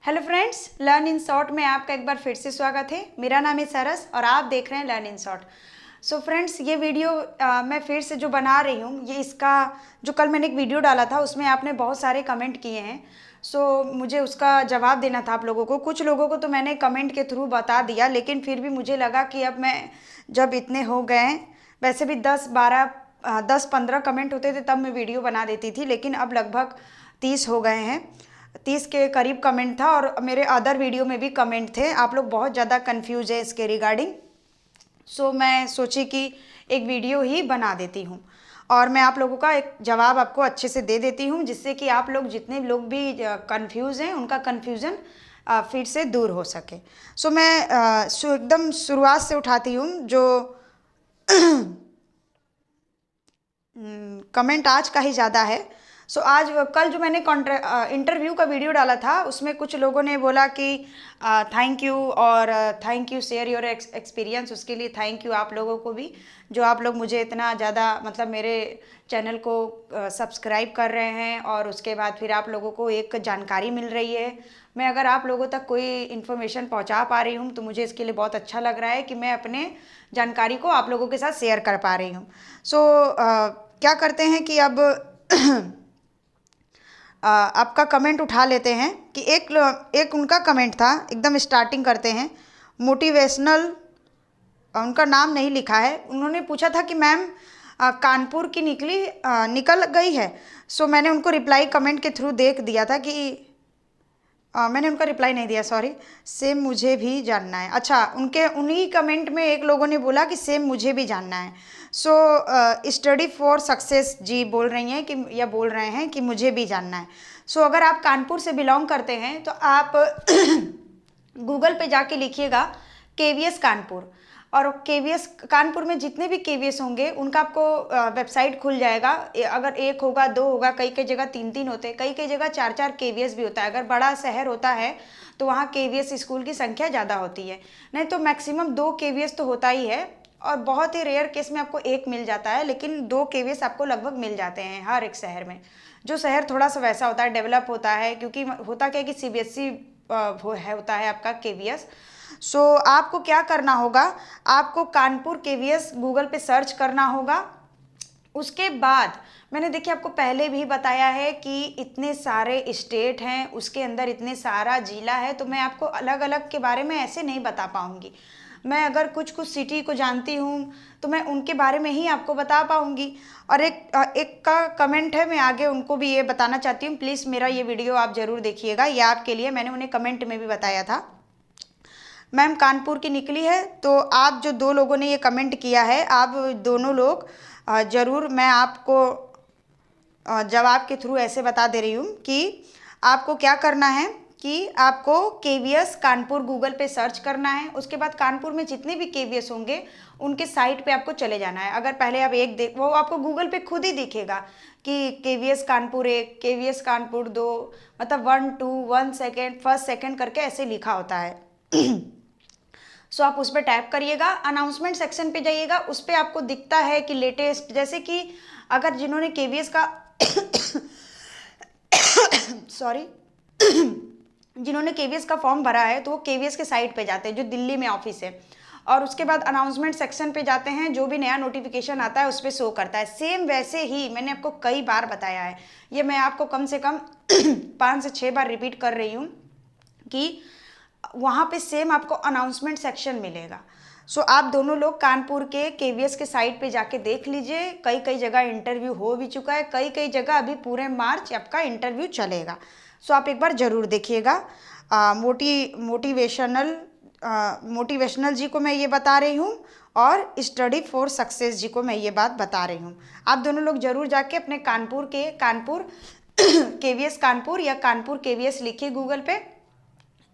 Hello friends, learn in short में आपका एक बार फिर से स्वागत है। मेरा नाम है सरस और आप देख रहे हैं learn in short. So friends, ये वीडियो मैं फिर से जो बना रही हूँ, ये इसका जो कल मैंने एक वीडियो डाला था उसमें आपने बहुत सारे कमेंट किए हैं। सो मुझे उसका जवाब देना था आप लोगों को। कुछ लोगों को तो मैंने कमेंट के थ्रू बता दिया, लेकिन फिर भी मुझे लगा कि अब मैं जब इतने हो गए हैं, वैसे भी 10-15 कमेंट होते थे तब मैं वीडियो बना देती थी, लेकिन अब लगभग 30 हो गए हैं। 30 के करीब कमेंट था और मेरे अदर वीडियो में भी कमेंट थे। आप लोग बहुत ज़्यादा कंफ्यूज है इसके रिगार्डिंग। सो मैं सोची कि एक वीडियो ही बना देती हूँ और मैं आप लोगों का एक जवाब आपको अच्छे से दे देती हूँ, जिससे कि आप लोग जितने लोग भी कंफ्यूज हैं उनका कन्फ्यूज़न फिर से दूर हो सके। सो मैं एकदम शुरुआत से उठाती हूँ जो कमेंट आज का ही ज़्यादा है। सो आज कल जो मैंने इंटरव्यू का वीडियो डाला था उसमें कुछ लोगों ने बोला कि थैंक यू और thank you share your experience. उसके लिए थैंक यू आप लोगों को भी, जो आप लोग मुझे इतना ज़्यादा मतलब मेरे चैनल को सब्सक्राइब कर रहे हैं और उसके बाद फिर आप लोगों को एक जानकारी मिल रही है। मैं अगर आप लोगों तक कोई इन्फॉर्मेशन पहुंचा पा रही हूं तो मुझे इसके लिए बहुत अच्छा लग रहा है कि मैं अपने जानकारी को आप लोगों के साथ शेयर कर पा रही हूं। सो क्या करते हैं कि अब आपका कमेंट उठा लेते हैं कि एक उनका कमेंट था, एकदम स्टार्टिंग करते हैं। मोटिवेशनल, उनका नाम नहीं लिखा है। उन्होंने पूछा था कि मैम कानपुर की निकल गई है। सो मैंने उनको रिप्लाई कमेंट के थ्रू देख दिया था कि मैंने उनका रिप्लाई नहीं दिया, सॉरी। सेम मुझे भी जानना है। अच्छा, उनके उन्हीं कमेंट में एक लोगों ने बोला कि सेम मुझे भी जानना है। सो स्टडी फॉर सक्सेस जी बोल रही हैं कि या बोल रहे हैं कि मुझे भी जानना है। सो अगर आप कानपुर से बिलोंग करते हैं तो आप गूगल पे जाके लिखिएगा केवीएस कानपुर, और केवीएस कानपुर में जितने भी केवीएस होंगे उनका आपको वेबसाइट खुल जाएगा। अगर एक होगा, दो होगा, कई कई जगह तीन तीन होते हैं, कई कई जगह चार चार केवीएस भी होता है। अगर बड़ा शहर होता है तो वहाँ केवीएस स्कूल की संख्या ज़्यादा होती है, नहीं तो मैक्सिमम 2 केवीएस तो होता ही है। और बहुत ही रेयर केस में आपको एक मिल जाता है, लेकिन 2 केवीएस आपको लगभग मिल जाते हैं हर एक शहर में। जो शहर थोड़ा सा वैसा होता है, डेवलप होता है, क्योंकि होता क्या है कि सीबीएसई वो है होता है आपका केवीएस। सो आपको क्या करना होगा, आपको कानपुर केवीएस गूगल पे सर्च करना होगा। उसके बाद मैंने देखिए आपको पहले भी बताया है कि इतने सारे स्टेट हैं, उसके अंदर इतने सारा जिला है, तो मैं आपको अलग अलग के बारे में ऐसे नहीं बता पाऊंगी। मैं अगर कुछ कुछ सिटी को जानती हूँ तो मैं उनके बारे में ही आपको बता पाऊंगी। और एक का कमेंट है, मैं आगे उनको भी ये बताना चाहती हूँ, प्लीज़ मेरा ये वीडियो आप ज़रूर देखिएगा, ये आपके लिए। मैंने उन्हें कमेंट में भी बताया था मैम कानपुर की निकली है। तो आप जो दो लोगों ने ये कमेंट किया है, आप दोनों लोग ज़रूर, मैं आपको जवाब के थ्रू ऐसे बता दे रही हूँ कि आपको क्या करना है कि आपको केवीएस कानपुर गूगल पे सर्च करना है। उसके बाद कानपुर में जितने भी केवीएस होंगे उनके साइट पे आपको चले जाना है। अगर पहले आप एक देख, वो आपको गूगल पे खुद ही दिखेगा कि केवीएस कानपुर 1, केवीएस कानपुर 2, मतलब 1 2 1 सेकेंड, फर्स्ट सेकेंड करके ऐसे लिखा होता है। सो आप उस पर टैप करिएगा, अनाउंसमेंट सेक्शन पे जाइएगा, उस पर आपको दिखता है कि लेटेस्ट, जैसे कि अगर जिन्होंने केवीएस का सॉरी जिन्होंने केवीएस का फॉर्म भरा है तो वो केवीएस के साइट पे जाते हैं जो दिल्ली में ऑफिस है, और उसके बाद अनाउंसमेंट सेक्शन पे जाते हैं, जो भी नया नोटिफिकेशन आता है उस पर शो करता है। सेम वैसे ही मैंने आपको कई बार बताया है, ये मैं आपको कम से कम 5 से 6 बार रिपीट कर रही हूँ कि वहाँ पे सेम आपको अनाउंसमेंट सेक्शन मिलेगा। सो आप दोनों लोग कानपुर के केवीएस के साइट पे जाके देख लीजिए। कई कई जगह इंटरव्यू हो भी चुका है, कई कई जगह अभी पूरे मार्च आपका इंटरव्यू चलेगा। सो आप एक बार ज़रूर देखिएगा। मोटिवेशनल जी को मैं ये बता रही हूँ और स्टडी फॉर सक्सेस जी को मैं ये बात बता रही हूँ। आप दोनों लोग ज़रूर जाके अपने कानपुर केवीएस कानपुर या कानपुर केवीएस लिखिए गूगल पे।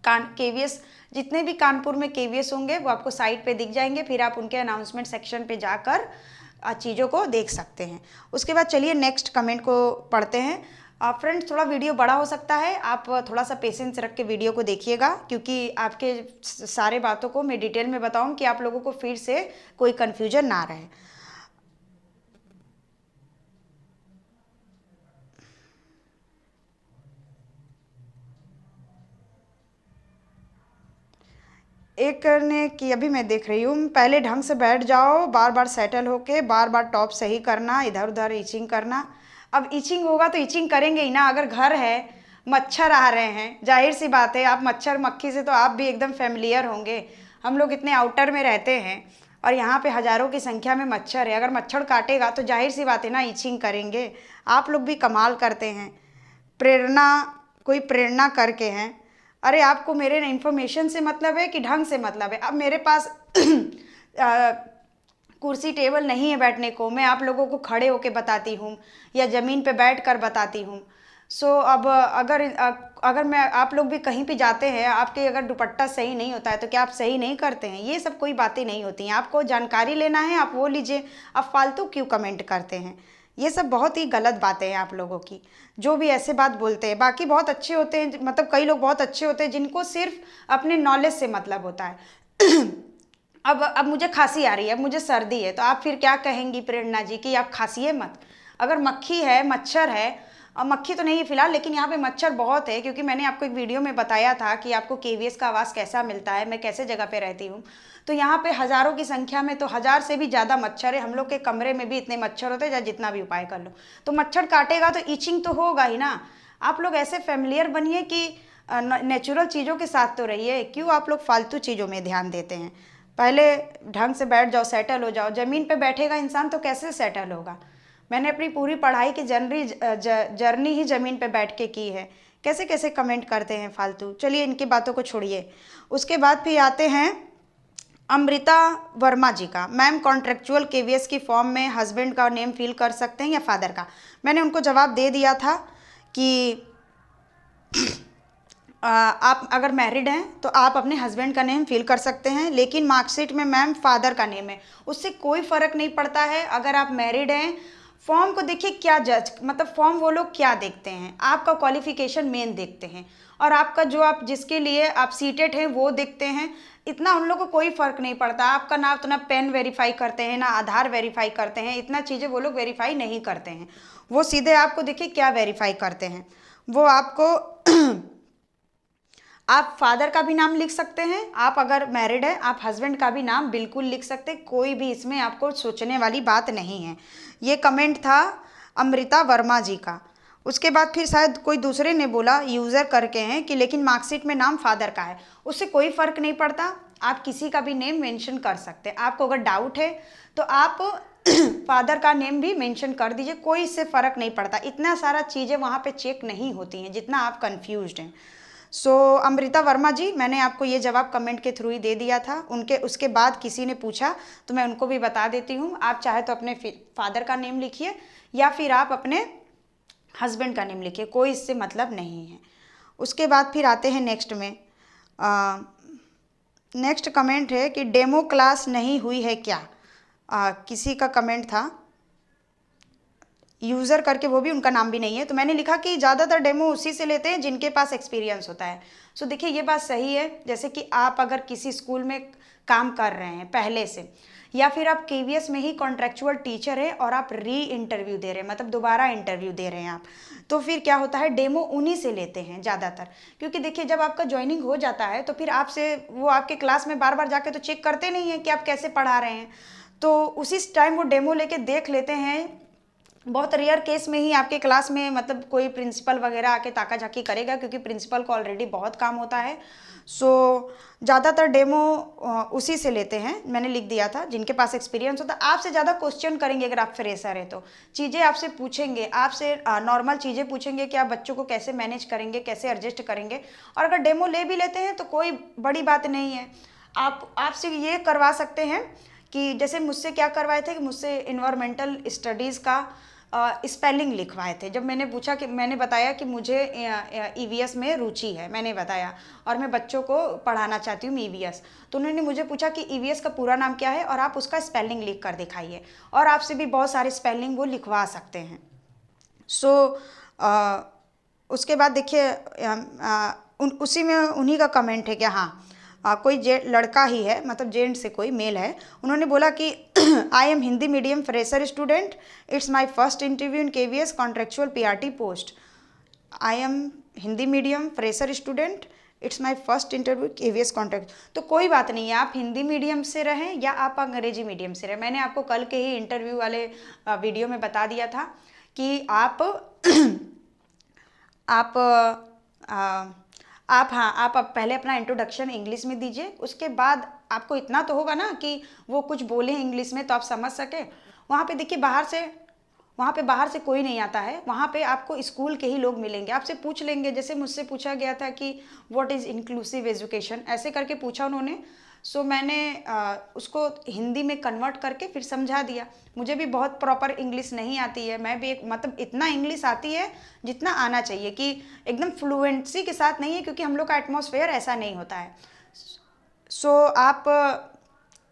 केवीएस जितने भी कानपुर में केवीएस होंगे वो आपको साइट पे दिख जाएंगे, फिर आप उनके अनाउंसमेंट सेक्शन पे जाकर चीज़ों को देख सकते हैं। उसके बाद चलिए नेक्स्ट कमेंट को पढ़ते हैं। फ्रेंड्स, थोड़ा वीडियो बड़ा हो सकता है, आप थोड़ा सा पेशेंस रख के वीडियो को देखिएगा, क्योंकि आपके सारे बातों को मैं डिटेल में बताऊं कि आप लोगों को फिर से कोई कन्फ्यूजन ना रहे। एक ने कि अभी मैं देख रही हूँ, पहले ढंग से बैठ जाओ, बार बार सेटल होके बार बार टॉप सही करना, इधर उधर ईचिंग करना। अब ईचिंग होगा तो ईचिंग करेंगे ही ना। अगर घर है, मच्छर आ रहे हैं, जाहिर सी बात है आप मच्छर मक्खी से तो आप भी एकदम फेमिलियर होंगे। हम लोग इतने आउटर में रहते हैं और यहाँ पे हज़ारों की संख्या में मच्छर है। अगर मच्छर काटेगा तो जाहिर सी बात है ना, ईचिंग करेंगे। आप लोग भी कमाल करते हैं। प्रेरणा, कोई प्रेरणा करके हैं। अरे आपको मेरे इन्फॉर्मेशन से मतलब है कि ढंग से मतलब है? अब मेरे पास कुर्सी टेबल नहीं है बैठने को, मैं आप लोगों को खड़े होके बताती हूँ या ज़मीन पे बैठ कर बताती हूँ। अब अगर मैं, आप लोग भी कहीं पे जाते हैं, आपके अगर दुपट्टा सही नहीं होता है तो क्या आप सही नहीं करते हैं? ये सब कोई बातें नहीं होती हैं। आपको जानकारी लेना है, आप वो लीजिए। आप फालतू क्यों कमेंट करते हैं? ये सब बहुत ही गलत बातें हैं आप लोगों की, जो भी ऐसे बात बोलते हैं। बाकी बहुत अच्छे होते हैं, मतलब कई लोग बहुत अच्छे होते हैं जिनको सिर्फ अपने नॉलेज से मतलब होता है। अब मुझे खांसी आ रही है, अब मुझे सर्दी है, तो आप फिर क्या कहेंगी प्रेरणा जी कि आप खांसिए मत। अगर मक्खी है, मच्छर है, अब मक्खी तो नहीं है फिलहाल, लेकिन यहाँ पे मच्छर बहुत है, क्योंकि मैंने आपको एक वीडियो में बताया था कि आपको केवीएस का आवाज़ कैसा मिलता है, मैं कैसे जगह पे रहती हूँ। तो यहाँ पे हज़ारों की संख्या में, तो 1000 से भी ज़्यादा मच्छर है। हम लोग के कमरे में भी इतने मच्छर होते हैं, चाहे जितना भी उपाय कर लो। तो मच्छर काटेगा तो ईचिंग तो होगा ही ना। आप लोग ऐसे फेमिलियर बनिए कि नेचुरल चीज़ों के साथ तो रहिए। क्यों आप लोग फालतू चीज़ों में ध्यान देते हैं? पहले ढंग से बैठ जाओ, सेटल हो जाओ। ज़मीन पे बैठेगा इंसान तो कैसे सेटल होगा? मैंने अपनी पूरी पढ़ाई की जर्नी ही ज़मीन पे बैठ के की है। कैसे कैसे कमेंट करते हैं फालतू। चलिए इनकी बातों को छोड़िए। उसके बाद फिर आते हैं अमृता वर्मा जी का। मैम, कॉन्ट्रेक्चुअल केवीएस की फॉर्म में हस्बैंड का नेम फिल कर सकते हैं या फादर का? मैंने उनको जवाब दे दिया था कि आप अगर मैरिड हैं तो आप अपने हस्बैंड का नेम फिल कर सकते हैं, लेकिन मार्कशीट में मैम फादर का नेम है, उससे कोई फ़र्क नहीं पड़ता है। अगर आप मैरिड हैं, फॉर्म को देखिए क्या जज, मतलब फॉर्म वो लोग क्या देखते हैं, आपका क्वालिफिकेशन मेन देखते हैं, और आपका जो आप जिसके लिए आप सीटेड हैं वो देखते हैं। इतना उन लोगों को कोई फ़र्क नहीं पड़ता। आपका ना तो ना पेन वेरीफाई करते हैं, ना आधार वेरीफाई करते हैं, इतना चीज़ें वो लोग वेरीफाई नहीं करते हैं। वो सीधे आपको देखिए क्या वेरीफाई करते हैं, वो आपको आप फादर का भी नाम लिख सकते हैं, आप अगर मैरिड है आप हस्बैंड का भी नाम बिल्कुल लिख सकते हैं, कोई भी इसमें आपको सोचने वाली बात नहीं है। ये कमेंट था अमृता वर्मा जी का। उसके बाद फिर शायद कोई दूसरे ने बोला, यूज़र करके हैं, कि लेकिन मार्कशीट में नाम फादर का है, उससे कोई फ़र्क नहीं पड़ता। आप किसी का भी नेम मेंशन कर सकते हैं। आपको अगर डाउट है तो आप फादर का नेम भी मेंशन कर दीजिए, कोई इससे फ़र्क नहीं पड़ता। इतना सारा चीज़ें वहाँ पे चेक नहीं होती हैं जितना आप कंफ्यूज्ड हैं। अमृता वर्मा जी, मैंने आपको ये जवाब कमेंट के थ्रू ही दे दिया था। उसके बाद किसी ने पूछा तो मैं उनको भी बता देती हूँ। आप चाहे तो अपने फादर का नेम लिखिए या फिर आप अपने हस्बैंड का नेम लिखिए, कोई इससे मतलब नहीं है। उसके बाद फिर आते हैं नेक्स्ट में। नेक्स्ट कमेंट है कि डेमो क्लास नहीं हुई है क्या? किसी का कमेंट था, यूज़र करके, वो भी उनका नाम भी नहीं है। तो मैंने लिखा कि ज़्यादातर डेमो उसी से लेते हैं जिनके पास एक्सपीरियंस होता है। सो देखिए ये बात सही है। जैसे कि आप अगर किसी स्कूल में काम कर रहे हैं पहले से, या फिर आप केवीएस में ही कॉन्ट्रेक्चुअल टीचर है और आप री इंटरव्यू दे रहे हैं, मतलब दोबारा इंटरव्यू दे रहे हैं आप, तो फिर क्या होता है, डेमो उन्हीं से लेते हैं ज़्यादातर। क्योंकि देखिए जब आपका ज्वाइनिंग हो जाता है तो फिर आपसे वो आपके क्लास में बार बार जाके तो चेक करते नहीं हैं कि आप कैसे पढ़ा रहे हैं, तो उसी टाइम वो डेमो लेके देख लेते हैं। बहुत रेयर केस में ही आपके क्लास में मतलब कोई प्रिंसिपल वगैरह आके ताका झाकी करेगा, क्योंकि प्रिंसिपल को ऑलरेडी बहुत काम होता है। ज़्यादातर डेमो उसी से लेते हैं। मैंने लिख दिया था जिनके पास एक्सपीरियंस होता है। आपसे ज़्यादा क्वेश्चन करेंगे अगर आप फ्रेशर हैं तो, चीज़ें आपसे पूछेंगे, आपसे नॉर्मल चीज़ें पूछेंगे कि आप बच्चों को कैसे मैनेज करेंगे, कैसे एडजस्ट करेंगे। और अगर डेमो ले भी लेते हैं तो कोई बड़ी बात नहीं है। आपसे ये करवा सकते हैं कि जैसे मुझसे क्या करवाए थे कि मुझसे इन्वायरमेंटल स्टडीज़ का स्पेलिंग लिखवाए थे। जब मैंने पूछा कि, मैंने बताया कि मुझे ईवीएस में रुचि है, मैंने बताया, और मैं बच्चों को पढ़ाना चाहती हूँ ईवीएस, तो उन्होंने मुझे पूछा कि ईवीएस का पूरा नाम क्या है और आप उसका स्पेलिंग लिख कर दिखाइए, और आपसे भी बहुत सारे स्पेलिंग वो लिखवा सकते हैं। उसके बाद देखिए उसी में उन्हीं का कमेंट है कि हाँ, कोई लड़का ही है, मतलब जेंट से कोई मेल है, उन्होंने बोला कि I am Hindi medium fresher student, it's my first interview in KVS contractual PRT post. I am Hindi medium fresher student, it's my first interview KVS contract. तो कोई बात नहीं है, आप हिंदी मीडियम से रहें या आप अंग्रेजी मीडियम से रहें, मैंने आपको कल के ही इंटरव्यू वाले वीडियो में बता दिया था कि आप आप हाँ, आप अब पहले अपना इंट्रोडक्शन इंग्लिश में दीजिए, उसके बाद आपको इतना तो होगा ना कि वो कुछ बोले इंग्लिश में तो आप समझ सके। वहाँ पे देखिए वहाँ पे बाहर से कोई नहीं आता है, वहाँ पे आपको स्कूल के ही लोग मिलेंगे, आपसे पूछ लेंगे। जैसे मुझसे पूछा गया था कि व्हाट इज़ इंक्लूसिव एजुकेशन, ऐसे करके पूछा उन्होंने। सो मैंने उसको हिंदी में कन्वर्ट करके फिर समझा दिया। मुझे भी बहुत प्रॉपर इंग्लिश नहीं आती है, मैं भी एक मतलब इतना इंग्लिश आती है जितना आना चाहिए, कि एकदम फ्लुएंसी के साथ नहीं है, क्योंकि हम लोग का एटमॉस्फेयर ऐसा नहीं होता है। सो आप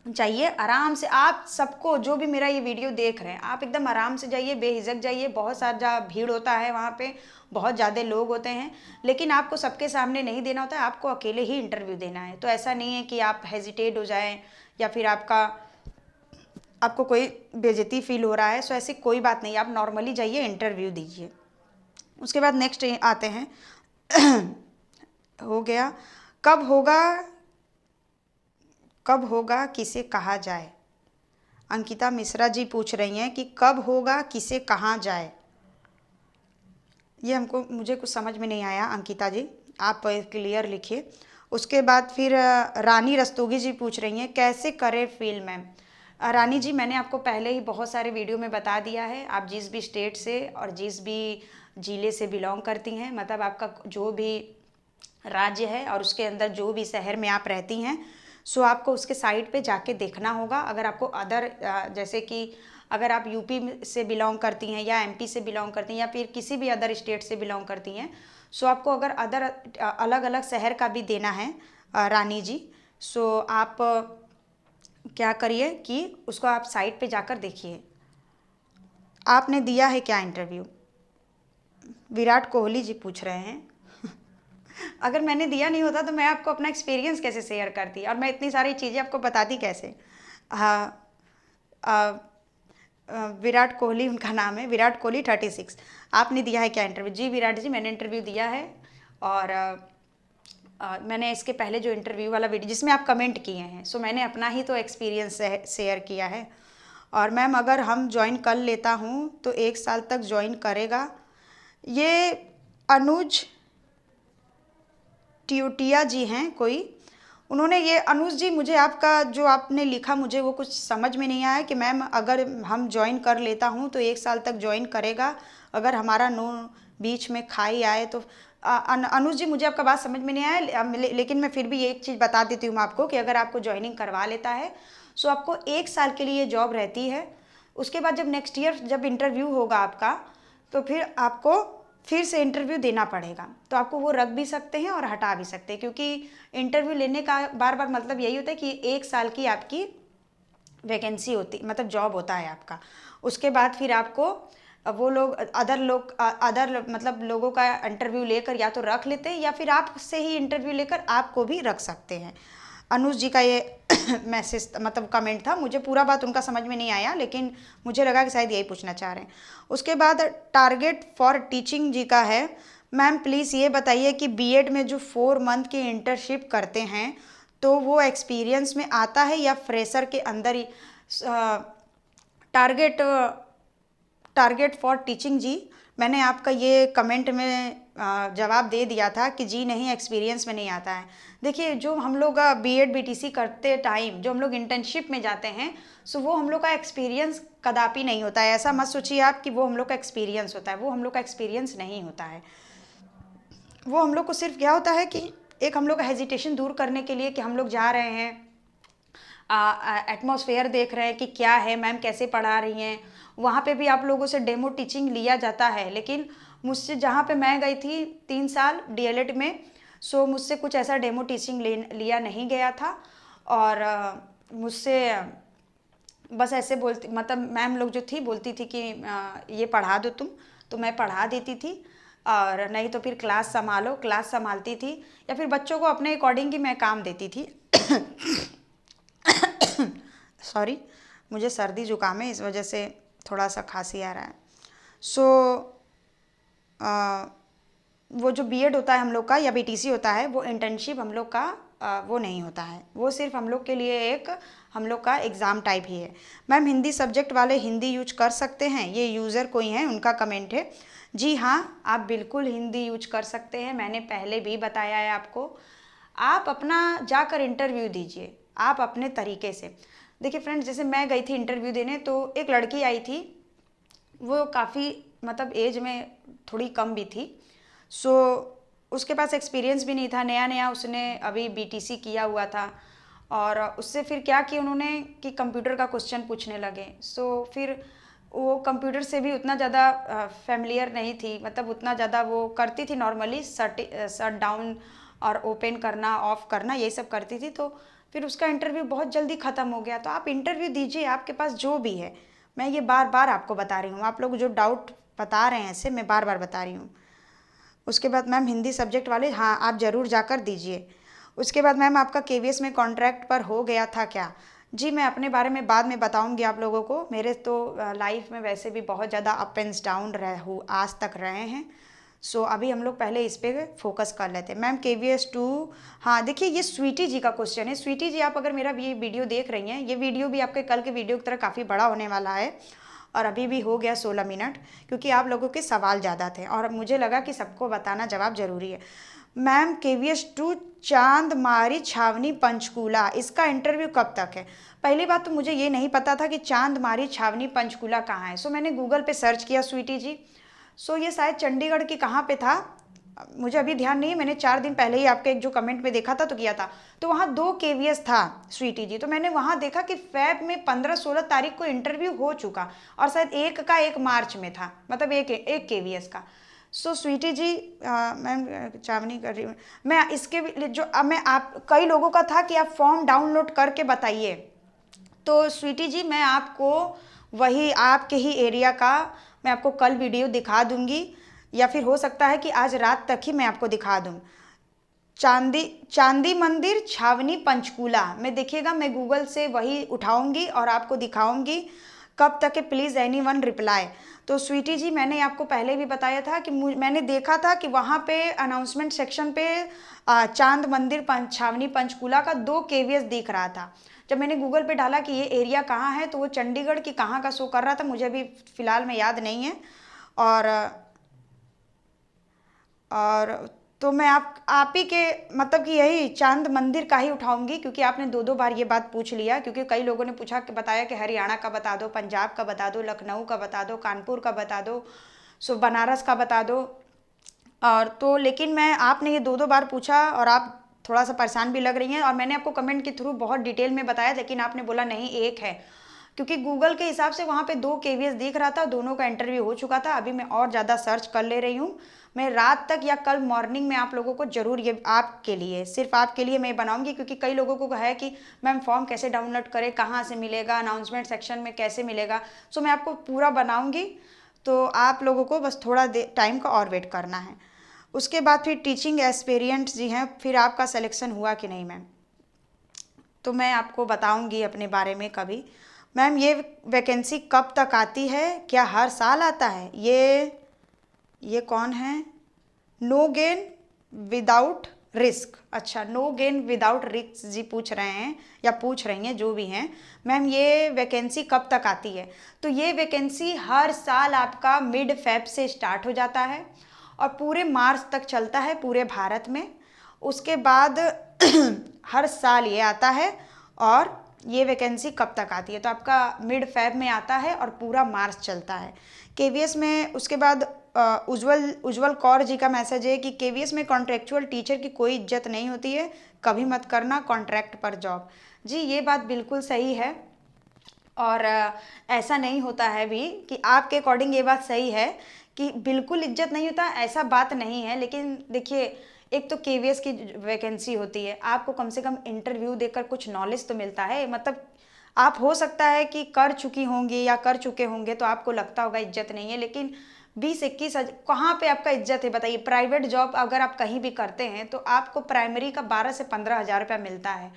जाइए आराम से, आप सबको जो भी मेरा ये वीडियो देख रहे हैं, आप एकदम आराम से जाइए, बेहिचक जाइए। बहुत सारा भीड़ होता है वहाँ पे, बहुत ज़्यादा लोग होते हैं, लेकिन आपको सबके सामने नहीं देना होता है, आपको अकेले ही इंटरव्यू देना है। तो ऐसा नहीं है कि आप हेजिटेट हो जाएं या फिर आपको कोई बेइज्जती फील हो रहा है। सो ऐसी कोई बात नहीं, आप नॉर्मली जाइए, इंटरव्यू दीजिए। उसके बाद नेक्स्ट आते हैं हो गया, कब होगा कब होगा किसे कहा जाए। अंकिता मिश्रा जी पूछ रही हैं कि कब होगा किसे कहा जाए। ये मुझे कुछ समझ में नहीं आया अंकिता जी, आप क्लियर लिखिए। उसके बाद फिर रानी रस्तोगी जी पूछ रही हैं कैसे करें फील मैम। रानी जी, मैंने आपको पहले ही बहुत सारे वीडियो में बता दिया है, आप जिस भी स्टेट से और जिस भी ज़िले से बिलोंग करती हैं, मतलब आपका जो भी राज्य है और उसके अंदर जो भी शहर में आप रहती हैं, सो आपको उसके साइट पे जाके देखना होगा। अगर आपको अदर जैसे कि अगर आप यूपी से बिलोंग करती हैं या एमपी से बिलोंग करती हैं या फिर किसी भी अदर स्टेट से बिलोंग करती हैं, सो आपको अगर अदर अलग अलग शहर का भी देना है रानी जी, सो आप क्या करिए कि उसको आप साइट पे जाकर देखिए। आपने दिया है क्या इंटरव्यू, विराट कोहली जी पूछ रहे हैं। अगर मैंने दिया नहीं होता तो मैं आपको अपना एक्सपीरियंस कैसे शेयर करती, और मैं इतनी सारी चीज़ें आपको बताती कैसे। हाँ, विराट कोहली उनका नाम है, विराट कोहली 36। आपने दिया है क्या इंटरव्यू? जी विराट जी, मैंने इंटरव्यू दिया है। और मैंने इसके पहले जो इंटरव्यू वाला वीडियो जिसमें आप कमेंट किए हैं, सो मैंने अपना ही तो एक्सपीरियंस शेयर किया है। और मैम अगर हम ज्वाइन कर लेता हूँ तो 1 साल तक ज्वाइन करेगा। ये अनुज टियोटिया जी हैं कोई, उन्होंने ये अनुज जी, मुझे आपका जो आपने लिखा मुझे वो कुछ समझ में नहीं आया कि मैम अगर हम ज्वाइन कर लेता हूँ तो 1 साल तक ज्वाइन करेगा, अगर हमारा नो बीच में खाई आए तो। अनुज जी, मुझे आपका बात समझ में नहीं आया, लेकिन मैं फिर भी एक चीज़ बता देती हूँ आपको कि अगर आपको ज्वाइनिंग करवा लेता है सो आपको 1 साल के लिए जॉब रहती है। उसके बाद जब नेक्स्ट ईयर जब इंटरव्यू होगा आपका, तो फिर आपको फिर से इंटरव्यू देना पड़ेगा। तो आपको वो रख भी सकते हैं और हटा भी सकते हैं, क्योंकि इंटरव्यू लेने का बार बार मतलब यही होता है कि 1 साल की आपकी वैकेंसी होती, मतलब जॉब होता है आपका। उसके बाद फिर आपको वो लोग अदर मतलब लोगों का इंटरव्यू लेकर या तो रख लेते हैं या फिर आपसे ही इंटरव्यू लेकर आपको भी रख सकते हैं। अनुज जी का ये मैसेज मतलब कमेंट था, मुझे पूरा बात उनका समझ में नहीं आया, लेकिन मुझे लगा कि शायद यही पूछना चाह रहे हैं। उसके बाद टारगेट फॉर टीचिंग जी का है, मैम प्लीज़ ये बताइए कि बीएड में जो 4 मंथ की इंटर्नशिप करते हैं तो वो एक्सपीरियंस में आता है या फ्रेशर के अंदर ही। टारगेट टारगेट फॉर टीचिंग जी, मैंने आपका ये कमेंट में जवाब दे दिया था कि जी नहीं, एक्सपीरियंस में नहीं आता है। देखिए, जो हम लोग बीएड बीटीसी करते टाइम जो हम लोग इंटर्नशिप में जाते हैं, सो वो हम लोग का एक्सपीरियंस कदापि नहीं होता है। ऐसा मत सोचिए आप कि वो हम लोग का एक्सपीरियंस होता है, वो हम लोग का एक्सपीरियंस नहीं होता है। वो हम लोग को सिर्फ क्या होता है कि एक हम लोग का हेजिटेशन दूर करने के लिए कि हम लोग जा रहे हैं, एटमॉस्फेयर देख रहे हैं कि क्या है, मैम कैसे पढ़ा रही हैं। वहाँ पे भी आप लोगों से डेमो टीचिंग लिया जाता है, लेकिन मुझसे जहाँ पे मैं गई थी 3 साल डीएलएड में, सो मुझसे कुछ ऐसा डेमो टीचिंग लिया नहीं गया था। और मुझसे बस ऐसे बोलती, मतलब मैम लोग जो थी बोलती थी कि ये पढ़ा दो तुम, तो मैं पढ़ा देती थी, और नहीं तो फिर क्लास संभालो, क्लास संभालती थी, या फिर बच्चों को अपने अकॉर्डिंग ही मैं काम देती थी। सॉरी, मुझे सर्दी जुकाम है, इस वजह से थोड़ा सा खांसी आ रहा है। सो वो जो बीएड होता है हम लोग का या बीटीसी होता है, वो इंटर्नशिप हम लोग का वो नहीं होता है, वो सिर्फ हम लोग के लिए एक हम लोग का एग्ज़ाम टाइप ही है। मैम हिंदी सब्जेक्ट वाले हिंदी यूज कर सकते हैं, ये यूज़र कोई हैं उनका कमेंट है। जी हाँ, आप बिल्कुल हिंदी यूज कर सकते हैं, मैंने पहले भी बताया है आपको। आप अपना जाकर इंटरव्यू दीजिए, आप अपने तरीके से। देखिए फ्रेंड्स, जैसे मैं गई थी इंटरव्यू देने, तो एक लड़की आई थी, वो काफ़ी मतलब एज में थोड़ी कम भी थी। सो उसके पास एक्सपीरियंस भी नहीं था, नया नया उसने अभी बीटीसी किया हुआ था। और उससे फिर क्या कि उन्होंने कि कंप्यूटर का क्वेश्चन पूछने लगे। सो फिर वो कंप्यूटर से भी उतना ज़्यादा फेमिलियर नहीं थी, मतलब उतना ज़्यादा वो करती थी, नॉर्मली शट डाउन और ओपन करना ऑफ करना यही सब करती थी। तो फिर उसका इंटरव्यू बहुत जल्दी ख़त्म हो गया। तो आप इंटरव्यू दीजिए, आपके पास जो भी है। मैं ये बार बार आपको बता रही हूँ, आप लोग जो डाउट बता रहे हैं ऐसे मैं बार बार बता रही हूँ। उसके बाद मैम हिंदी सब्जेक्ट वाले, हाँ आप ज़रूर जाकर दीजिए। उसके बाद मैम आपका केवीएस में कॉन्ट्रैक्ट पर हो गया था क्या? जी मैं अपने बारे में बाद में बताऊंगी आप लोगों को। मेरे तो लाइफ में वैसे भी बहुत ज़्यादा अप एंड डाउन रहे हो आज तक रहे हैं। सो अभी हम लोग पहले इस पे फोकस कर लेते हैं। मैम केवीएस 2, हाँ देखिए ये स्वीटी जी का क्वेश्चन है। स्वीटी जी आप अगर मेरा ये वीडियो देख रही हैं, ये वीडियो भी आपके कल के वीडियो की तरह काफ़ी बड़ा होने वाला है और अभी भी हो गया 16 मिनट, क्योंकि आप लोगों के सवाल ज़्यादा थे और मुझे लगा कि सबको बताना जवाब ज़रूरी है। मैम केवीएस 2 चांदमारी छावनी पंचकूला, इसका इंटरव्यू कब तक है? पहली बात तो मुझे ये नहीं पता था कि चांदमारी छावनी पंचकूला कहाँ है। सो मैंने गूगल पे सर्च किया स्वीटी जी। सो ये शायद चंडीगढ़ की कहाँ पे था, मुझे अभी ध्यान नहीं है। मैंने 4 दिन पहले ही आपके एक जो कमेंट में देखा था तो किया था, तो वहाँ 2 केवीएस था स्वीटी जी। तो मैंने वहाँ देखा कि फेब में 15-16 तारीख को इंटरव्यू हो चुका और शायद एक का 1 मार्च में था, मतलब एक केवीएस का। सो स्वीटी जी मैम चावनी कर रही हूँ मैं इसके जो मैं आप कई लोगों का था कि आप फॉर्म डाउनलोड करके बताइए। तो स्वीटी जी मैं आपको वही आपके ही एरिया का मैं आपको कल वीडियो दिखा दूंगी, या फिर हो सकता है कि आज रात तक ही मैं आपको दिखा दूं। चांदी मंदिर छावनी पंचकूला में देखिएगा, मैं गूगल से वही उठाऊंगी और आपको दिखाऊंगी। कब तक है प्लीज़ एनी वन रिप्लाई। तो स्वीटी जी मैंने आपको पहले भी बताया था कि मैंने देखा था कि वहाँ पे अनाउंसमेंट सेक्शन पे चांद मंदिर छावनी पंचकूला का 2 केवीएस दिख रहा था। जब मैंने गूगल पे डाला कि ये एरिया कहाँ है, तो वो चंडीगढ़ की कहाँ का शो कर रहा था, मुझे अभी फ़िलहाल में याद नहीं है। और और तो मैं आप ही के मतलब कि यही चांद मंदिर का ही उठाऊंगी, क्योंकि आपने 2-2 बार ये बात पूछ लिया। क्योंकि कई लोगों ने पूछा कि बताया कि हरियाणा का बता दो, पंजाब का बता दो, लखनऊ का बता दो, कानपुर का बता दो, सो बनारस का बता दो। और तो लेकिन मैं आपने ये 2-2 बार पूछा और आप थोड़ा सा परेशान भी लग रही हैं, और मैंने आपको कमेंट के थ्रू बहुत डिटेल में बताया, लेकिन आपने बोला नहीं एक है। क्योंकि गूगल के हिसाब से वहाँ पे 2 केवीएस दिख रहा था, दोनों का इंटरव्यू हो चुका था। अभी मैं और ज़्यादा सर्च कर ले रही हूँ। मैं रात तक या कल मॉर्निंग में आप लोगों को ज़रूर, ये आपके लिए सिर्फ आपके लिए मैं बनाऊंगी, क्योंकि कई लोगों को है कि मैम फॉर्म कैसे डाउनलोड करें, कहाँ से मिलेगा, अनाउंसमेंट सेक्शन में कैसे मिलेगा। सो मैं आपको पूरा बनाऊंगी, तो आप लोगों को बस थोड़ा टाइम का और वेट करना है। उसके बाद फिर टीचिंग एस्पिरेंट्स जी हैं, फिर आपका सिलेक्शन हुआ कि नहीं मैम, तो मैं आपको बताऊंगी अपने बारे में कभी। मैम ये वैकेंसी कब तक आती है, क्या हर साल आता है? ये कौन है? नो गेन विदाउट रिस्क, अच्छा नो गेन विदाउट रिस्क जी पूछ रहे हैं या पूछ रही हैं जो भी हैं। मैम ये वैकेंसी कब तक आती है? तो ये वैकेंसी हर साल आपका मिड फेब से स्टार्ट हो जाता है और पूरे मार्च तक चलता है पूरे भारत में। उसके बाद हर साल ये आता है। और ये वैकेंसी कब तक आती है? तो आपका मिड फेब में आता है और पूरा मार्च चलता है केवीएस में। उसके बाद उज्जवल कौर जी का मैसेज है कि केवीएस में कॉन्ट्रेक्चुअल टीचर की कोई इज्जत नहीं होती है, कभी मत करना कॉन्ट्रैक्ट पर जॉब। जी ये बात बिल्कुल सही है, और ऐसा नहीं होता है भी कि आपके अकॉर्डिंग ये बात सही है कि बिल्कुल इज्जत नहीं होता, ऐसा बात नहीं है। लेकिन देखिए एक तो केवीएस की वैकेंसी होती है, आपको कम से कम इंटरव्यू देकर कुछ नॉलेज तो मिलता है। मतलब आप हो सकता है कि कर चुकी होंगी या कर चुके होंगे तो आपको लगता होगा इज्जत नहीं है, लेकिन 20-21 कहाँ पे आपका इज्जत है बताइए? प्राइवेट जॉब अगर आप कहीं भी करते हैं तो आपको प्राइमरी का 12 से 15 हज़ार रुपया मिलता है।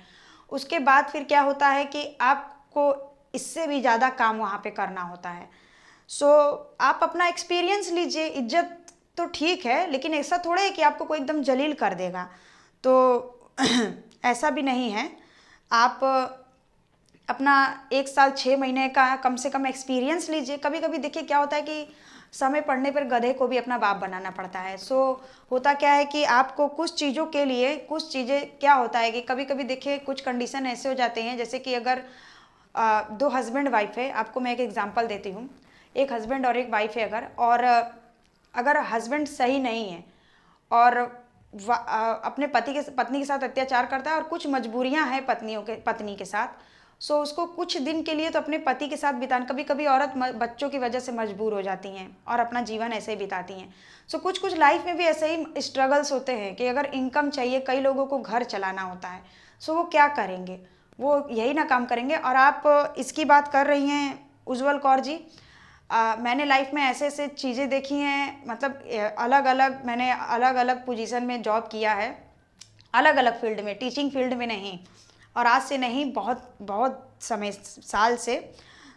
उसके बाद फिर क्या होता है कि आपको इससे भी ज़्यादा काम वहाँ पे करना होता है। सो आप अपना एक्सपीरियंस लीजिए, इज्जत तो ठीक है, लेकिन ऐसा थोड़ा है कि आपको कोई एकदम जलील कर देगा, तो ऐसा भी नहीं है। आप अपना 1 साल 6 महीने का कम से कम एक्सपीरियंस लीजिए। कभी कभी देखिए क्या होता है कि समय पड़ने पर गधे को भी अपना बाप बनाना पड़ता है। सो होता क्या है कि आपको कुछ चीज़ों के लिए, कुछ चीज़ें क्या होता है कि कभी कभी देखिए कुछ कंडीशन ऐसे हो जाते हैं, जैसे कि अगर दो हस्बैंड वाइफ है, आपको मैं एक एग्जांपल देती हूँ, एक हस्बैंड और एक वाइफ है अगर, और अगर हस्बैंड सही नहीं है और अपने पत्नी के साथ अत्याचार करता है और कुछ मजबूरियां हैं पत्नी के साथ, सो उसको कुछ दिन के लिए तो अपने पति के साथ बिताना, कभी कभी औरत बच्चों की वजह से मजबूर हो जाती हैं और अपना जीवन ऐसे ही बिताती हैं। सो कुछ कुछ लाइफ में भी ऐसे ही स्ट्रगल्स होते हैं कि अगर इनकम चाहिए, कई लोगों को घर चलाना होता है, सो वो क्या करेंगे, वो यही ना काम करेंगे। और आप इसकी बात कर रही हैं उज्जवल कौर जी, मैंने लाइफ में ऐसे ऐसे चीज़ें देखी हैं, मतलब अलग अलग, मैंने अलग अलग पोजीशन में जॉब किया है, अलग अलग फील्ड में, टीचिंग फील्ड में नहीं, और आज से नहीं, बहुत बहुत समय साल से।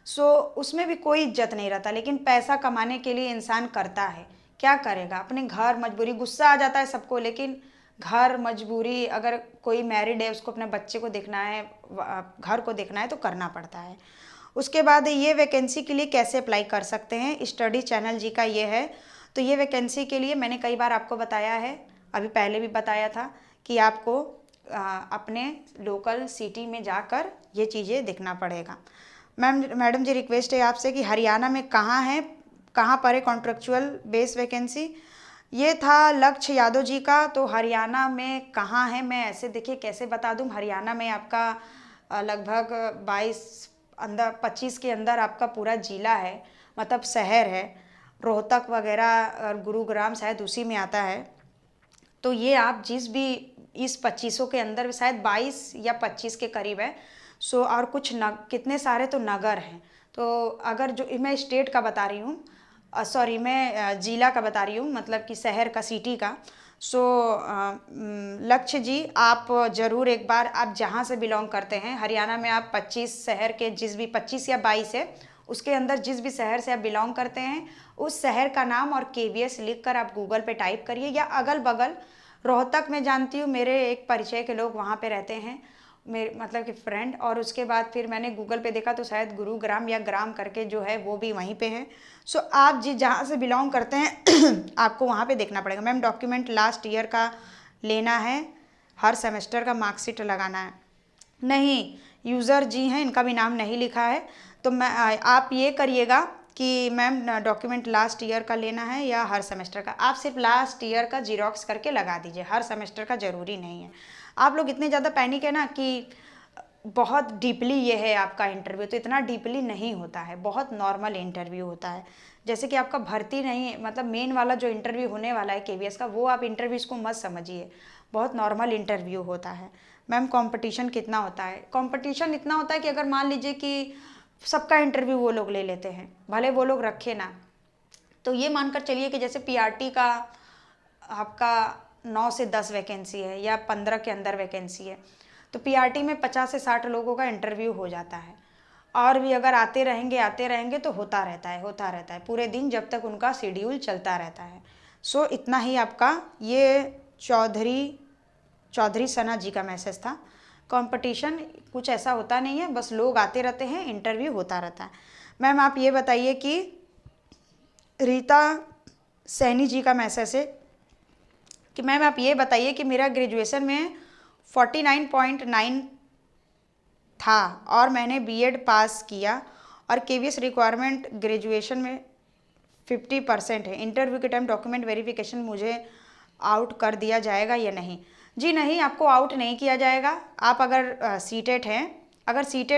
सो उसमें भी कोई इज्जत नहीं रहता, लेकिन पैसा कमाने के लिए इंसान करता है, क्या करेगा, अपने घर मजबूरी, गुस्सा आ जाता है सबको, लेकिन घर मजबूरी, अगर कोई मैरिड है उसको अपने बच्चे को देखना है, घर को देखना है, तो करना पड़ता है। उसके बाद ये वैकेंसी के लिए कैसे अप्लाई कर सकते हैं, स्टडी चैनल जी का ये है। तो ये वैकेंसी के लिए मैंने कई बार आपको बताया है, अभी पहले भी बताया था कि आपको अपने लोकल सिटी में जाकर ये चीज़ें देखना पड़ेगा। मैडम जी, रिक्वेस्ट है आपसे कि हरियाणा में कहाँ है, कहाँ पर है कॉन्ट्रेक्चुअल बेस वैकेंसी। ये था लक्ष्य यादव जी का। तो हरियाणा में कहाँ है, मैं ऐसे देखिए कैसे बता दूँ। हरियाणा में आपका लगभग 25 के अंदर आपका पूरा जिला है, मतलब शहर है। रोहतक वगैरह और गुरुग्राम शायद उसी में आता है। तो ये आप जिस भी इस 2500 के अंदर, शायद 22 या 25 के करीब है। सो और कुछ कितने सारे तो नगर हैं। तो अगर जो मैं स्टेट का बता रही हूँ, सॉरी मैं जिला का बता रही हूँ, मतलब कि शहर का, सिटी का। सो लक्ष्य जी, आप ज़रूर एक बार, आप जहाँ से बिलोंग करते हैं हरियाणा में, आप 25 शहर के जिस भी 25 या 22 है उसके अंदर जिस भी शहर से आप बिलोंग करते हैं, उस शहर का नाम और KVS लिख कर आप गूगल पे टाइप करिए, या अगल बगल रोहतक में जानती हूँ, मेरे एक परिचय के लोग वहाँ पे रहते हैं, मेरे मतलब कि फ्रेंड। और उसके बाद फिर मैंने गूगल पे देखा तो शायद गुरुग्राम या ग्राम करके जो है वो भी वहीं पे है। सो आप जी जहाँ से बिलोंग करते हैं आपको वहाँ पे देखना पड़ेगा। मैम डॉक्यूमेंट लास्ट ईयर का लेना है, हर सेमेस्टर का मार्कशीट लगाना है। नहीं, यूज़र जी हैं, इनका भी नाम नहीं लिखा है। तो मैं आप ये करिएगा कि मैम डॉक्यूमेंट लास्ट ईयर का लेना है या हर सेमेस्टर का। आप सिर्फ लास्ट ईयर का जीरोक्स करके लगा दीजिए, हर सेमेस्टर का ज़रूरी नहीं है। आप लोग इतने ज़्यादा पैनिक है ना कि बहुत डीपली ये है आपका इंटरव्यू, तो इतना डीपली नहीं होता है, बहुत नॉर्मल इंटरव्यू होता है। जैसे कि आपका भर्ती नहीं, मतलब मेन वाला जो इंटरव्यू होने वाला है KVS का, वो आप इंटरव्यू इसको मत समझिए, बहुत नॉर्मल इंटरव्यू होता है। मैम कंपटीशन कितना होता है? कंपटीशन इतना होता है कि अगर मान लीजिए कि सबका इंटरव्यू वो लोग ले लेते हैं, भले वो लोग रखे ना, तो ये मानकर चलिए कि जैसे PRT का आपका 9 से 10 वैकेंसी है या 15 के अंदर वैकेंसी है, तो PRT में 50 से 60 लोगों का इंटरव्यू हो जाता है। और भी अगर आते रहेंगे तो होता रहता है पूरे दिन, जब तक उनका शेड्यूल चलता रहता है। सो इतना ही आपका ये चौधरी सना जी का मैसेज था। कंपटीशन कुछ ऐसा होता नहीं है, बस लोग आते रहते हैं, इंटरव्यू होता रहता है। मैम आप ये बताइए कि रीता सैनी जी का मैसेज है कि मैम आप ये बताइए कि मेरा ग्रेजुएशन में 49.9 था और मैंने B.Ed पास किया और KVS रिक्वायरमेंट ग्रेजुएशन में 50% है। इंटरव्यू के टाइम डॉक्यूमेंट वेरिफिकेशन मुझे आउट कर दिया जाएगा या नहीं? जी नहीं, आपको आउट नहीं किया जाएगा। आप अगर सीटेट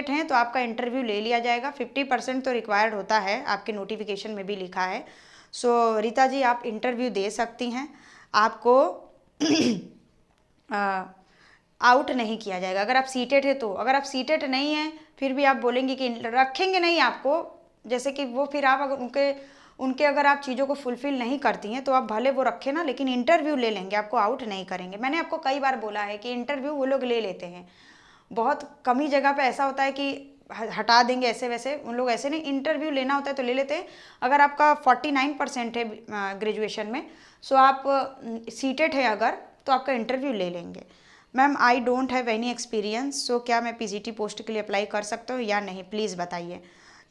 हैं, तो आपका इंटरव्यू ले लिया जाएगा। 50% तो रिक्वायर्ड होता है, आपके नोटिफिकेशन में भी लिखा है। सो रीता जी, आप इंटरव्यू दे सकती हैं, आपको आउट नहीं किया जाएगा अगर आप सीटेड है तो। अगर आप सीटेड नहीं हैं फिर भी आप बोलेंगे कि रखेंगे नहीं आपको, जैसे कि वो फिर आप अगर उनके अगर आप चीज़ों को फुलफ़िल नहीं करती हैं तो आप भले वो रखें ना, लेकिन इंटरव्यू ले लेंगे, आपको आउट नहीं करेंगे। मैंने आपको कई बार बोला है कि इंटरव्यू वो लोग ले लेते हैं, बहुत कम ही जगह पे ऐसा होता है कि हटा देंगे ऐसे वैसे, उन लोग ऐसे नहीं, इंटरव्यू लेना होता है तो ले लेते हैं। अगर आपका 49% है ग्रेजुएशन में सो आप सीटेड है अगर तो आपका इंटरव्यू ले लेंगे। Ma'am I don't have any experience, so क्या मैं पीजीटी पोस्ट के लिए अप्लाई कर सकता हूँ या नहीं, प्लीज़ बताइए।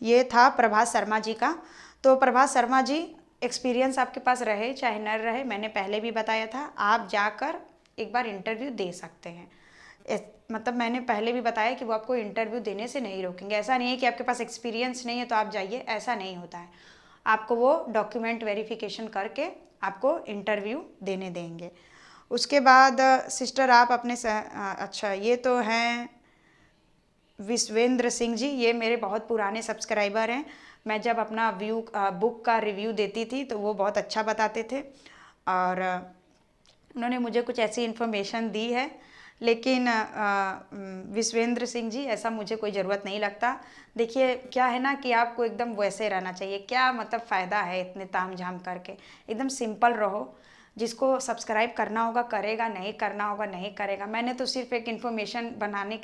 ये था प्रभात शर्मा जी का। तो प्रभात शर्मा जी, एक्सपीरियंस आपके पास रहे चाहे न रहे, मैंने पहले भी बताया था, आप जाकर एक बार इंटरव्यू दे सकते हैं। मतलब मैंने पहले भी बताया कि वो आपको इंटरव्यू देने से नहीं रोकेंगे। ऐसा नहीं है कि आपके पास एक्सपीरियंस नहीं है तो आप जाइए, ऐसा नहीं होता है। आपको वो डॉक्यूमेंट वेरिफिकेशन करके आपको इंटरव्यू देने देंगे। उसके बाद सिस्टर आप अपने अच्छा, ये तो हैं विश्वेंद्र सिंह जी, ये मेरे बहुत पुराने सब्सक्राइबर हैं। मैं जब अपना बुक का रिव्यू देती थी तो वो बहुत अच्छा बताते थे, और उन्होंने मुझे कुछ ऐसी इन्फॉर्मेशन दी है। लेकिन विश्वेंद्र सिंह जी, ऐसा मुझे कोई ज़रूरत नहीं लगता। देखिए क्या है ना कि आपको एकदम वैसे रहना चाहिए। क्या मतलब फ़ायदा है इतने ताम झाम करके, एकदम सिंपल रहो। जिसको सब्सक्राइब करना होगा करेगा, नहीं करना होगा नहीं करेगा। मैंने तो सिर्फ एक इन्फॉर्मेशन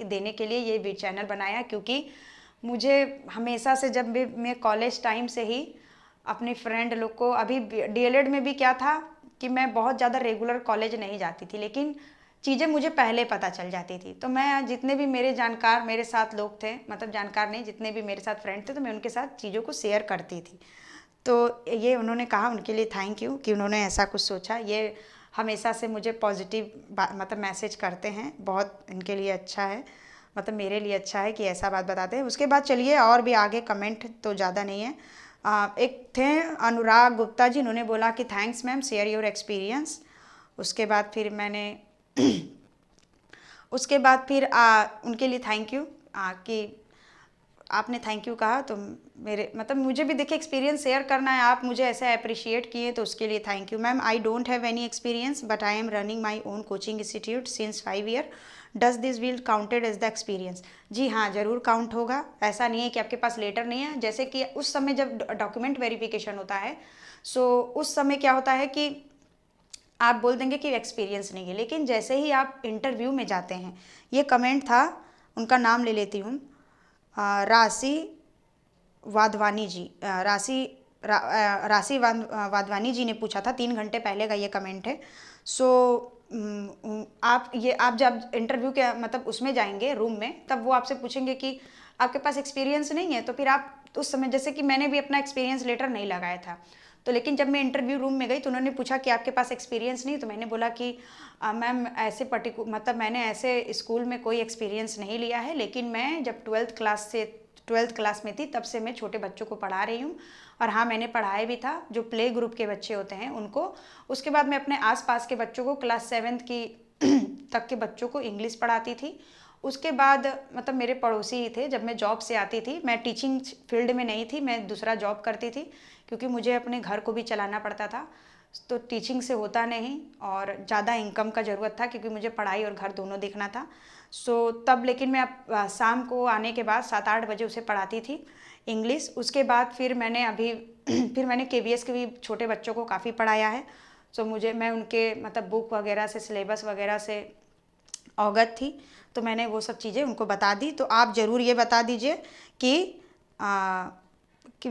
देने के लिए ये चैनल बनाया, क्योंकि मुझे हमेशा से, जब भी मैं कॉलेज टाइम से ही अपने फ्रेंड लोग को, अभी डीएलएड में भी क्या था कि मैं बहुत ज़्यादा रेगुलर कॉलेज नहीं जाती थी, लेकिन चीज़ें मुझे पहले पता चल जाती थी। तो मैं जितने भी मेरे जानकार मेरे साथ लोग थे, मतलब जानकार नहीं, जितने भी मेरे साथ फ्रेंड थे, तो मैं उनके साथ चीज़ों को शेयर करती थी। तो ये उन्होंने कहा, उनके लिए थैंक यू कि उन्होंने ऐसा कुछ सोचा। ये हमेशा से मुझे पॉजिटिव मतलब मैसेज करते हैं, बहुत इनके लिए अच्छा है, मतलब मेरे लिए अच्छा है कि ऐसा बात बताते हैं। उसके बाद चलिए और भी आगे कमेंट तो ज़्यादा नहीं है। एक थे अनुराग गुप्ता जी, उन्होंने बोला कि thanks ma'am, share your experience. उसके बाद फिर मैंने उसके बाद फिर उनके लिए थैंक यू कि आपने थैंक यू कहा, तो मेरे मतलब मुझे भी देखिए एक्सपीरियंस शेयर करना है, आप मुझे ऐसे अप्रिशिएट किए तो उसके लिए thank you. Ma'am I don't have any experience but I am running my own coaching institute since 5 year, does this will counted as the experience. जी हाँ, ज़रूर काउंट होगा। ऐसा नहीं है कि आपके पास लेटर नहीं है। जैसे कि उस समय जब डॉक्यूमेंट वेरिफिकेशन होता है, सो उस समय क्या होता है कि आप बोल देंगे कि एक्सपीरियंस नहीं है, लेकिन जैसे ही आप इंटरव्यू में जाते हैं, ये कमेंट था, उनका नाम ले लेती हूँ, राशि वाधवानी जी, राशि वाधवानी जी ने पूछा था, 3 घंटे पहले का ये कमेंट है। सो आप जब इंटरव्यू के मतलब उसमें जाएंगे रूम में, तब वो आपसे पूछेंगे कि आपके पास एक्सपीरियंस नहीं है, तो फिर आप उस समय, जैसे कि मैंने भी अपना एक्सपीरियंस लेटर नहीं लगाया था, तो लेकिन जब मैं इंटरव्यू रूम में गई तो उन्होंने पूछा कि आपके पास एक्सपीरियंस नहीं, तो मैंने बोला कि मैम ऐसे मतलब मैंने ऐसे स्कूल में कोई एक्सपीरियंस नहीं लिया है, लेकिन मैं जब 12th क्लास में थी तब से मैं छोटे बच्चों को पढ़ा रही हूँ, और हाँ मैंने पढ़ाया भी था जो प्ले ग्रुप के बच्चे होते हैं उनको। उसके बाद मैं अपने आसपास के बच्चों को, क्लास 7th की तक के बच्चों को इंग्लिश पढ़ाती थी। उसके बाद मतलब मेरे पड़ोसी ही थे, जब मैं जॉब से आती थी, मैं टीचिंग फील्ड में नहीं थी, मैं दूसरा जॉब करती थी, क्योंकि मुझे अपने घर को भी चलाना पड़ता था, तो टीचिंग से होता नहीं, और ज़्यादा इनकम का ज़रूरत था क्योंकि मुझे पढ़ाई और घर दोनों देखना था। सो तब लेकिन मैं शाम को आने के बाद 7-8 बजे उसे पढ़ाती थी इंग्लिश। उसके बाद फिर मैंने अभी फिर मैंने केवीएस के भी छोटे बच्चों को काफ़ी पढ़ाया है। सो मैं उनके मतलब बुक वगैरह से, सिलेबस वगैरह से अवगत थी, तो मैंने वो सब चीज़ें उनको बता दी। तो आप ज़रूर ये बता दीजिए कि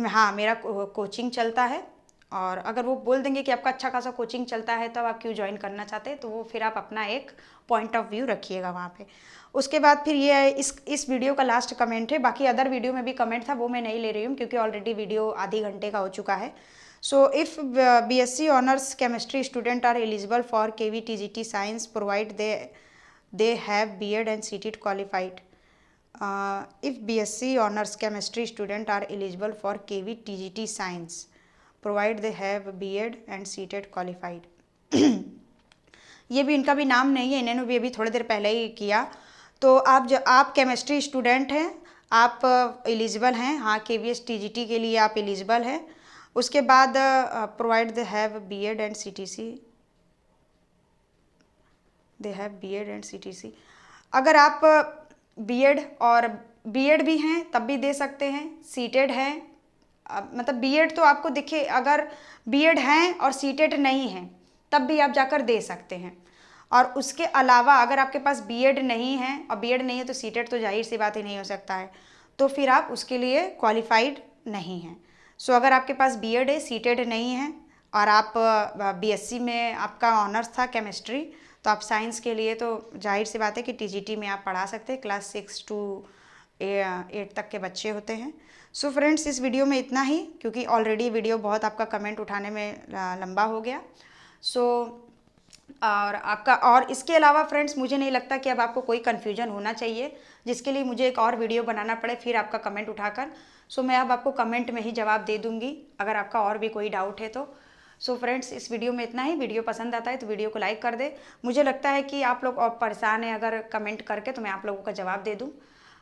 हाँ मेरा कोचिंग चलता है, और अगर वो बोल देंगे कि आपका अच्छा खासा कोचिंग चलता है तब आप क्यों ज्वाइन करना चाहते हैं, तो वो फिर आप अपना एक पॉइंट ऑफ व्यू रखिएगा वहाँ पे। उसके बाद फिर ये इस वीडियो का लास्ट कमेंट है, बाकी अदर वीडियो में भी कमेंट था, वो मैं नहीं ले रही हूँ क्योंकि ऑलरेडी वीडियो आधे घंटे का हो चुका है। So if BSc honours chemistry student are eligible for KVTGT science provide they have B.Ed and CTET qualified. If BSc honors chemistry student are eligible for KVTGT science, provide they have B.Ed and CTET qualified. ये भी इनका भी नाम नहीं है, इन्होंने भी अभी थोड़ी देर पहले ही किया। तो आप केमिस्ट्री स्टूडेंट हैं, आप एलिजिबल हैं, हाँ KVTGT के लिए आप एलिजिबल हैं। उसके बाद provide they have B.Ed and CTC, they have B.Ed and CTC। अगर आप B.Ed और B.Ed भी हैं तब भी दे सकते हैं, सीटेड है, मतलब B.Ed तो आपको देखिए, अगर B.Ed हैं और सीटेड नहीं हैं तब भी आप जाकर दे सकते हैं। और उसके अलावा अगर आपके पास B.Ed नहीं है, और B.Ed नहीं है तो सीटेड तो जाहिर सी बात ही नहीं हो सकता है, तो फिर आप उसके लिए क्वालिफाइड नहीं हैं। सो अगर आपके पास B.Ed है, सीटेड नहीं है, और आप बीएससी में आपका ऑनर्स था केमिस्ट्री, तो आप साइंस के लिए तो जाहिर सी बात है कि टीजीटी में आप पढ़ा सकते हैं। क्लास 6 to 8 तक के बच्चे होते हैं। सो फ्रेंड्स, इस वीडियो में इतना ही, क्योंकि ऑलरेडी वीडियो बहुत आपका कमेंट उठाने में लंबा हो गया। सो और आपका, और इसके अलावा फ्रेंड्स मुझे नहीं लगता कि अब आपको कोई कन्फ्यूजन होना चाहिए जिसके लिए मुझे एक और वीडियो बनाना पड़े फिर आपका कमेंट उठाकर। सो मैं अब आपको कमेंट में ही जवाब दे दूंगी अगर आपका और भी कोई डाउट है तो। सो फ्रेंड्स, इस वीडियो में इतना ही। वीडियो पसंद आता है तो वीडियो को लाइक कर दे। मुझे लगता है कि आप लोग और परेशान हैं अगर कमेंट करके, तो मैं आप लोगों का जवाब दे दूँ,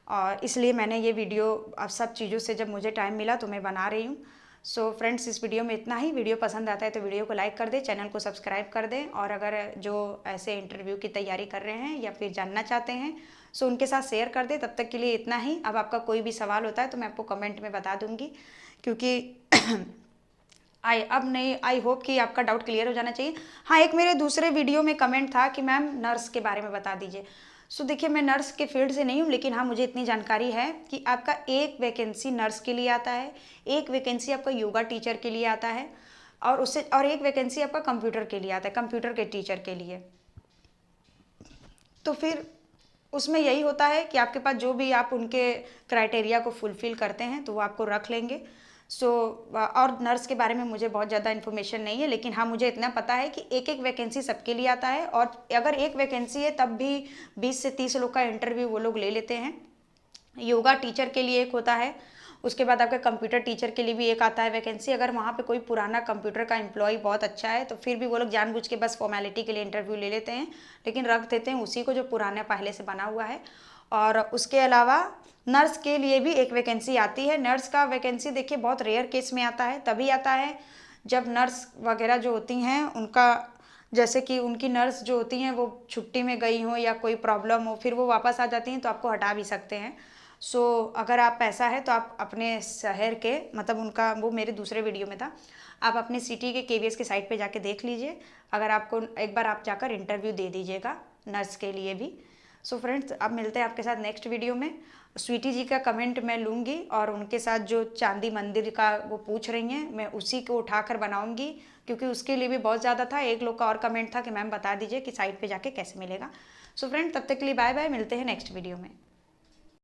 और इसलिए मैंने ये वीडियो अब सब चीज़ों से जब मुझे टाइम मिला तो मैं बना रही हूँ। सो फ्रेंड्स, इस वीडियो में इतना ही। वीडियो पसंद आता है तो वीडियो को लाइक कर दें, चैनल को सब्सक्राइब कर दें, और अगर जो ऐसे इंटरव्यू की तैयारी कर रहे हैं या फिर जानना चाहते हैं सो उनके साथ शेयर कर दें। तब तक के लिए इतना ही। अब आपका कोई भी सवाल होता है तो मैं आपको कमेंट में बता दूंगी, क्योंकि आई होप कि आपका डाउट क्लियर हो जाना चाहिए। हाँ, एक मेरे दूसरे वीडियो में कमेंट था कि मैम नर्स के बारे में बता दीजिए। सो देखिए, मैं नर्स के फील्ड से नहीं हूँ, लेकिन हाँ मुझे इतनी जानकारी है कि आपका एक वैकेंसी नर्स के लिए आता है, एक वैकेंसी आपका योगा टीचर के लिए आता है, और एक वैकेंसी आपका कंप्यूटर के लिए आता है, कंप्यूटर के टीचर के लिए। तो फिर उसमें यही होता है कि आपके पास जो भी आप उनके क्राइटेरिया को फुलफ़िल करते हैं तो वो आपको रख लेंगे। सो और नर्स के बारे में मुझे बहुत ज़्यादा इन्फॉर्मेशन नहीं है, लेकिन हाँ मुझे इतना पता है कि एक एक वैकेंसी सबके लिए आता है, और अगर एक वैकेंसी है तब भी 20 से 30 लोग का इंटरव्यू वो लोग ले लेते हैं। योगा टीचर के लिए एक होता है, उसके बाद आपका कंप्यूटर टीचर के लिए भी एक आता है वैकेंसी। अगर वहाँ पे कोई पुराना कंप्यूटर का एम्प्लॉय बहुत अच्छा है तो फिर भी वो लोग जानबूझ के बस फॉर्मेलिटी के लिए इंटरव्यू ले लेते हैं, लेकिन रख देते हैं उसी को जो पुराना पहले से बना हुआ है। और उसके अलावा नर्स के लिए भी एक वैकेंसी आती है। नर्स का वैकेंसी देखिए बहुत रेयर केस में आता है, तभी आता है जब नर्स वगैरह जो होती हैं उनका, जैसे कि उनकी नर्स जो होती हैं वो छुट्टी में गई हो या कोई प्रॉब्लम हो, फिर वो वापस आ जाती हैं तो आपको हटा भी सकते हैं। सो अगर आप ऐसा है तो आप अपने शहर के, मतलब उनका वो मेरे दूसरे वीडियो में था, आप अपने सिटी के केवीएस की साइट पे जाके देख लीजिए। अगर आपको एक बार आप जाकर इंटरव्यू दे दीजिएगा नर्स के लिए भी। सो फ्रेंड्स, अब मिलते हैं आपके साथ नेक्स्ट वीडियो में। स्वीटी जी का कमेंट मैं लूँगी, और उनके साथ जो चांदी मंदिर का वो पूछ रही हैं मैं उसी को उठाकर बनाऊँगी, क्योंकि उसके लिए भी बहुत ज़्यादा था। एक लोग का और कमेंट था कि मैम बता दीजिए कि साइट पे जाके कैसे मिलेगा। सो फ्रेंड, तब तक के लिए बाय बाय, मिलते हैं नेक्स्ट वीडियो में।